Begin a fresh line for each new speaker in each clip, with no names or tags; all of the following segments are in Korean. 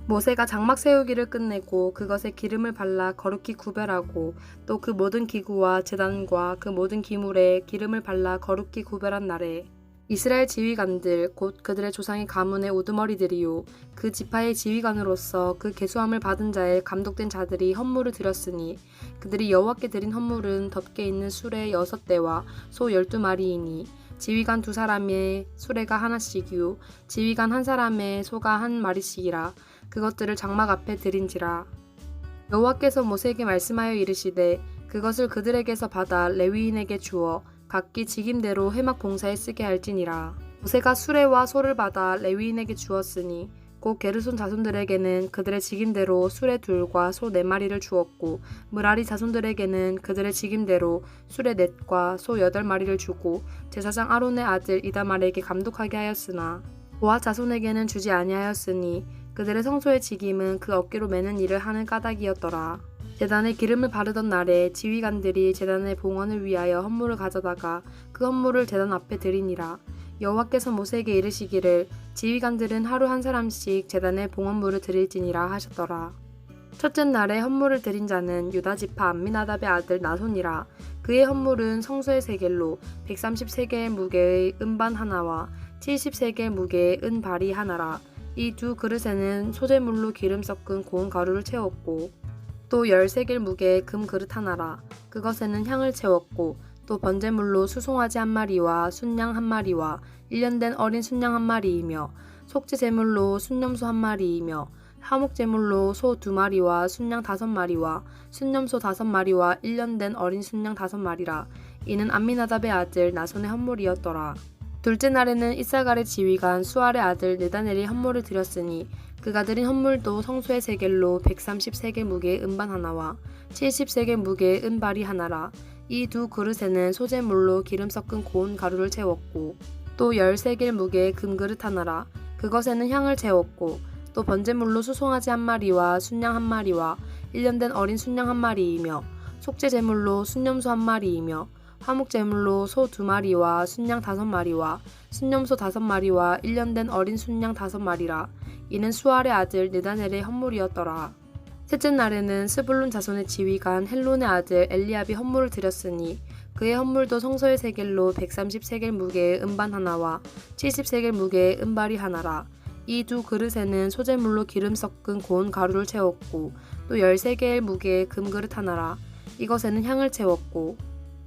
모세가 장막 세우기를 끝내고 그것에 기름을 발라 거룩히 구별하고 또 그 모든 기구와 제단과 그 모든 기물에 기름을 발라 거룩히 구별한 날에 이스라엘 지휘관들 곧 그들의 조상의 가문의 우두머리들이요 그 지파의 지휘관으로서 그 계수함을 받은 자의 감독된 자들이 헌물을 드렸으니 그들이 여호와께 드린 헌물은 덮개 있는 수레 6대와 소 12마리이니 지휘관 2사람의 수레가 하나씩이요 지휘관 1사람의 소가 1마리씩이라 그것들을 장막 앞에 드린지라. 여호와께서 모세에게 말씀하여 이르시되 그것을 그들에게서 받아 레위인에게 주어 각기 직임대로 회막 봉사에 쓰게 할지니라. 모세가 수레와 소를 받아 레위인에게 주었으니 곧 게르손 자손들에게는 그들의 직임대로 수레 2과 소 4마리를 주었고 므라리 자손들에게는 그들의 직임대로 수레 4과 소 8마리를 주고 제사장 아론의 아들 이다말에게 감독하게 하였으나 고앗 자손에게는 주지 아니하였으니 그들의 성소의 직임은 그 어깨로 매는 일을 하는 까닭이었더라. 제단에 기름을 바르던 날에 지휘관들이 제단의 봉헌을 위하여 헌물을 가져다가 그 헌물을 제단 앞에 드리니라. 여호와께서 모세에게 이르시기를 지휘관들은 하루 1사람씩 제단에 봉헌물을 드릴지니라 하셨더라. 첫째 날에 헌물을 드린 자는 유다 지파 암미나답의 아들 나손이라. 그의 헌물은 성소의 세겔로 130세겔 무게의 은반 하나와 70세겔 무게의 은발이 하나라. 이 2그릇에는 소재물로 기름 섞은 고운 가루를 채웠고 또 10세겔 무게의 금 그릇 하나라. 그것에는 향을 채웠고 또 번제물로 수송아지 1마리와 순양 1마리와 1년 된 어린 순양 1마리이며 속죄 제물로 순염소 1마리이며 화목 제물로 소 2마리와 순양 5마리와 순염소 5마리와 1년 된 어린 순양 5마리라. 이는 암미나답의 아들 나손의 헌물이었더라. 둘째 날에는 이사갈의 지휘관 수알의 아들 느다넬이 헌물을 드렸으니 그가 드린 헌물도 성소의 세겔로 130세겔 무게의 은반 하나와 70세겔 무게의 은발이 하나라. 이 2그릇에는 소재물로 기름 섞은 고운 가루를 채웠고 또 10세겔 무게의 금그릇 하나라. 그것에는 향을 채웠고 또 번제물로 수송아지 1마리와 순양 1마리와 1년 된 어린 순양 1마리이며 속죄 제물로 순염소 1마리이며 화목 제물로 소 2마리와 순양 5마리와 순염소 5마리와 1년 된 어린 순양 5마리라. 이는 수알의 아들 느다넬의 헌물이었더라. 셋째 날에는 스불론 자손의 지휘관 헬론의 아들 엘리압이 헌물을 드렸으니 그의 헌물도 성소의 세겔로 130세겔 무게의 은반 하나와 70세겔 무게의 은발이 하나라. 이 2그릇에는 소재물로 기름 섞은 고운 가루를 채웠고 또 10세겔 무게의 금그릇 하나라. 이것에는 향을 채웠고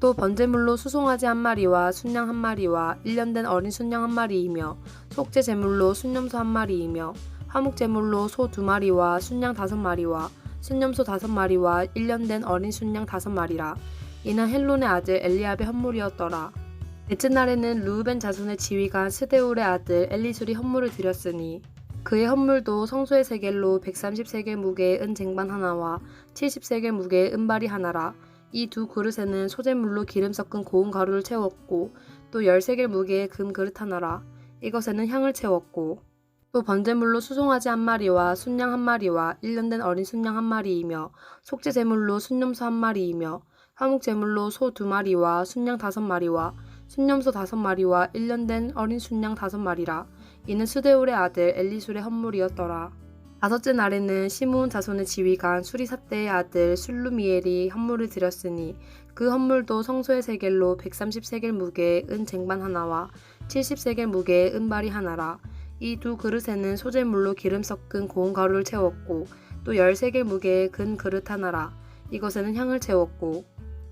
또 번제물로 수송아지 1마리와 순양 1마리와 1년 된 어린 순양 1마리이며 속죄 제물로 순염소 1마리이며 화목 제물로 소 2마리와 순양 5마리와 순염소 5마리와 1년 된 어린 순양 5마리라. 이는 헬론의 아들 엘리압의 헌물이었더라. 넷째 날에는 르우벤 자손의 지휘관 스데울의 아들 엘리술이 헌물을 드렸으니 그의 헌물도 성소의 세겔로 130세겔 무게의 은 쟁반 하나와 70세겔 무게의 은발이 하나라. 이 2그릇에는 소재물로 기름 섞은 고운 가루를 채웠고 또 10세겔 무게의 금 그릇 하나라. 이것에는 향을 채웠고 또 번제물로 수송아지 1마리와 순양 1마리와 1년 된 어린 순양 1마리이며 속죄 제물로 순염소 1마리이며 화목 제물로 소 2마리와 순양 5마리와 순염소 5마리와 1년 된 어린 순양 5마리라. 이는 스데울의 아들 엘리술의 헌물이었더라. 다섯째 날에는 시므온 자손의 지휘관 수리삿대의 아들 술루미엘이 헌물을 드렸으니 그 헌물도 성소의 세겔로 130세겔 무게의 은 쟁반 하나와 70세겔 무게의 은발이 하나라. 이 2그릇에는 소재물로 기름 섞은 고운 가루를 채웠고 또 10세겔 무게의 근 그릇 하나라. 이것에는 향을 채웠고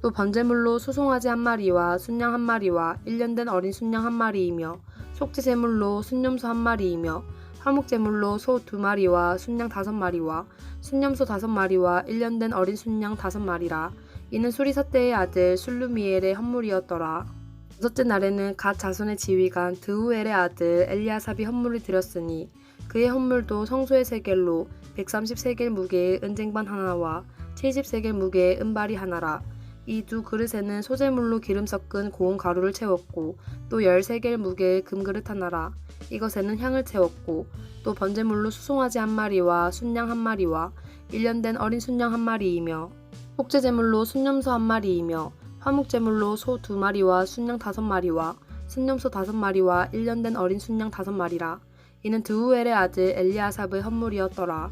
또 번제물로 수송아지 1마리와 순양 1마리와 1년 된 어린 순양 1마리이며 속죄 제물로 순염소 1마리이며 화목 제물로 소 2마리와 순양 5마리와 순염소 5마리와 1년 된 어린 순양 5마리라. 이는 수리삿대의 아들 술루미엘의 헌물이었더라. 여섯째 날에는 갓 자손의 지휘관 드후엘의 아들 엘리아삽이 헌물을 드렸으니 그의 헌물도 성소의 세겔로 130세겔 무게의 은쟁반 하나와 70세겔 무게의 은발이 하나라. 이 2그릇에는 소재물로 기름 섞은 고운 가루를 채웠고 또 10세겔 무게의 금그릇 하나라. 이것에는 향을 채웠고 또 번제물로 수송아지 1마리와 순양 1마리와 1년 된 어린 순양 1마리이며 속죄 제물로 순염소 1마리이며 화목 제물로 소 2마리와 순양 5마리와 순염소 5마리와 1년 된 어린 순양 5마리라. 이는 드우엘의 아들 엘리아삽의 헌물이었더라.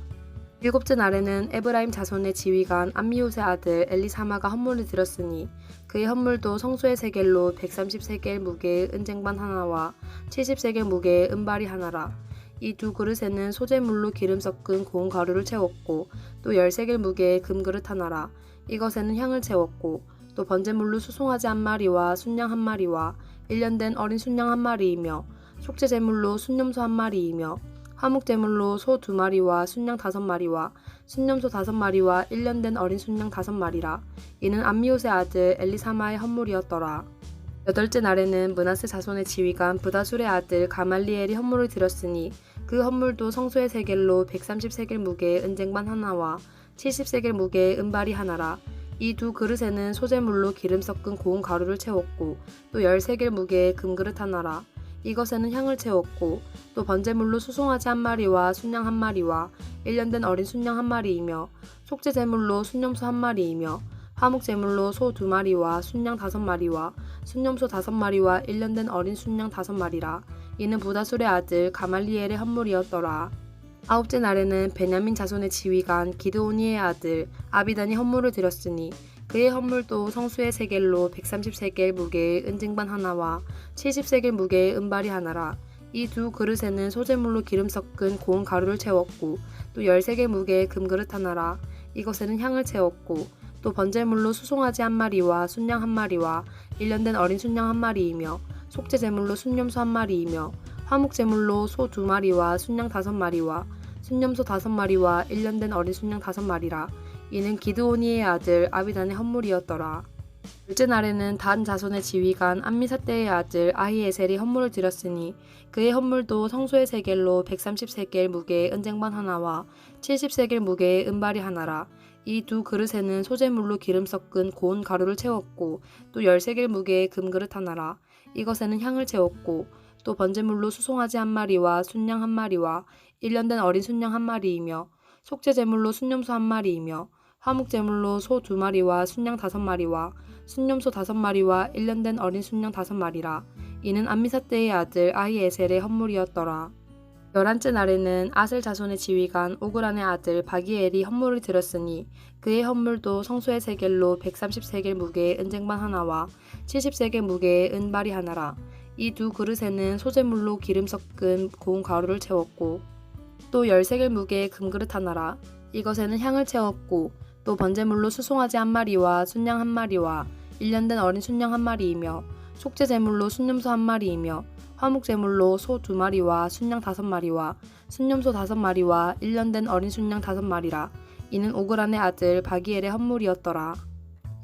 일곱째 날에는 에브라임 자손의 지휘관 암미옷의 아들 엘리사마가 헌물을 드렸으니 그의 헌물도 성소의 세겔로 130세겔 무게의 은쟁반 하나와 70세겔 무게의 은발이 하나라. 이 두 그릇에는 소재물로 기름 섞은 고운 가루를 채웠고 또 10세겔 무게의 금그릇 하나라. 이것에는 향을 채웠고 또 번제물로 수송아지 한 마리와 순양 한 마리와 1년 된 어린 순양 한 마리이며 속죄제물로 순념소 한 마리이며 화목제물로 소 2마리와 순양 5마리와 순념소 5마리와 1년 된 어린 순양 5마리라. 이는 암미옷의 아들 엘리사마의 헌물이었더라. 여덟째 날에는 므낫세 자손의 지휘관 브다술의 아들 가말리엘이 헌물을 드렸으니 그 헌물도 성소의 세겔로 130세겔 무게의 은쟁반 하나와 70세겔 무게의 은발이 하나라. 이 두 그릇에는 소재물로 기름 섞은 고운 가루를 채웠고 또 10세겔 무게의 금그릇 하나라. 이것에는 향을 채웠고 또 번제물로 수송아지 한 마리와 순양 한 마리와 1년 된 어린 순양 한 마리이며 속죄제물로 순념소 한 마리이며 화목제물로 소 2마리와 순양 5마리와 순념소 5마리와 1년 된 어린 순양 5마리라. 이는 부다술의 아들 가말리엘의 헌물이었더라. 아홉째 날에는 베냐민 자손의 지휘관 기드오니의 아들 아비단이 헌물을 드렸으니 그의 헌물도 성수의 세겔로 130세겔 무게의 은쟁반 하나와 70세겔 무게의 은발이 하나라. 이 두 그릇에는 소재물로 기름 섞은 고운 가루를 채웠고 또 10세겔 무게의 금그릇 하나라. 이것에는 향을 채웠고 또 번제물로 수송아지 한 마리와 순양 한 마리와 1년 된 어린 순양 한 마리이며 속죄제물로 순념소 한 마리이며 화목제물로 소 2마리와 순양 5마리와 순념소 5마리와 1년 된 어린 순양 5마리라. 이는 기드오니의 아들 아비단의 헌물이었더라. 둘째 날에는 단 자손의 지휘관 암미사떼의 아들 아히에셀이 헌물을 드렸으니 그의 헌물도 성소의 세겔로 130세겔 무게의 은쟁반 하나와 70세겔 무게의 은발이 하나라. 이 두 그릇에는 소재물로 기름 섞은 고운 가루를 채웠고 또 10세겔 무게의 금그릇 하나라. 이것에는 향을 채웠고 또 번제물로 수송아지 한 마리와 순양 한 마리와 1년 된 어린 순양 한 마리이며 속죄제물로 순념소 한 마리이며 화목제물로 소 2마리와 순양 5마리와 순념소 5마리와 1년 된 어린 순양 5마리라. 이는 암미사떼의 아들 아히에셀의 헌물이었더라. 11째 날에는 아셀 자손의 지휘관 오그란의 아들 바기엘이 헌물을 드렸으니 그의 헌물도 성소의 세겔로 130세겔 무게의 은쟁반 하나와 70세겔 무게의 은발이 하나라. 이 두 그릇에는 소재물로 기름 섞은 고운 가루를 채웠고 또 10세겔 무게의 금그릇 하나라. 이것에는 향을 채웠고 또 번제물로 수송아지 한 마리와 순양 한 마리와 1년 된 어린 순양 한 마리이며 속죄제물로 순념소 한 마리이며 화목제물로 소 2마리와 순양 5마리와 순념소 5마리와 1년 된 어린 순양 5마리라. 이는 오그란의 아들 바기엘의 헌물이었더라.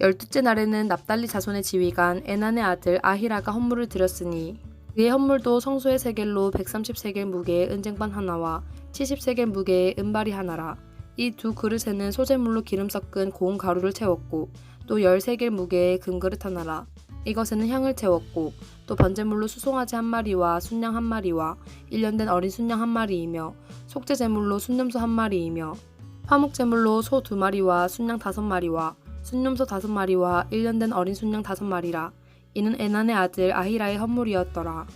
12째 날에는 납달리 자손의 지휘관 에난의 아들 아히라가 헌물을 드렸으니 그의 헌물도 성소의 세겔로 130세겔 무게의 은쟁반 하나와 70세겔 무게의 은발이 하나라. 이 두 그릇에는 소재물로 기름 섞은 고운 가루를 채웠고 또 10세겔 무게의 금그릇 하나라. 이것에는 향을 채웠고 또 번제물로 수송아지 한 마리와 순양 한 마리와 1년 된 어린 순양 한 마리이며 속죄제물로 순념소 한 마리이며 화목제물로 소 2마리와 순양 5마리와 순념소 5마리와 1년 된 어린 순양 5마리라. 이는 에난의 아들 아히라의 헌물이었더라.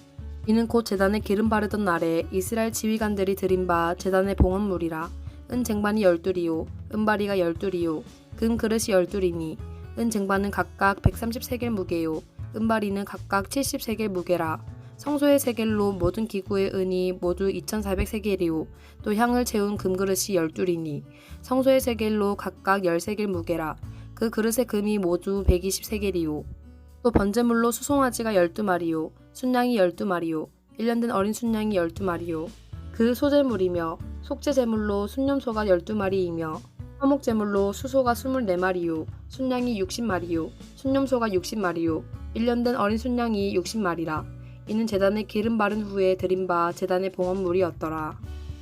이는 곧 제단에 기름 바르던 날에 이스라엘 지휘관들이 드린 바 제단의 봉헌물이라. 은쟁반이 12리요 은바리가 12리요 금그릇이 12리니 은쟁반은 각각 130세겔 무게요 은바리는 각각 70세겔 무게라. 성소의 세겔로 모든 기구의 은이 모두 2400세겔이요 또 향을 채운 금그릇이 12리니 성소의 세겔로 각각 10세겔 무게라. 그 그릇의 금이 모두 120세겔이요 또 번제물로 수송아지가 12마리요 순양이 12마리요 1년 된 어린 순양이 12마리요 그 소재물이며 속죄제물로 순념소가 12마리이며 화목제물로 수소가 24마리요 순양이 60마리요 순념소가 60마리요 1년 된 어린 순양이 60마리라. 이는 제단에 기름 바른 후에 드린 바 제단의 봉헌물이었더라.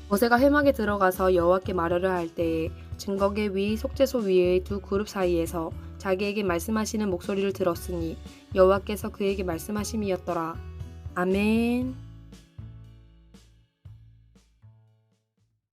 모세가 회막에 들어가서 여호와께 말하려 할 때에 증거계 위 속죄소 위의 두 그룹 사이에서 자기에게 말씀하시는 목소리를 들었으니 여호와께서 그에게 말씀하심이었더라. 아멘.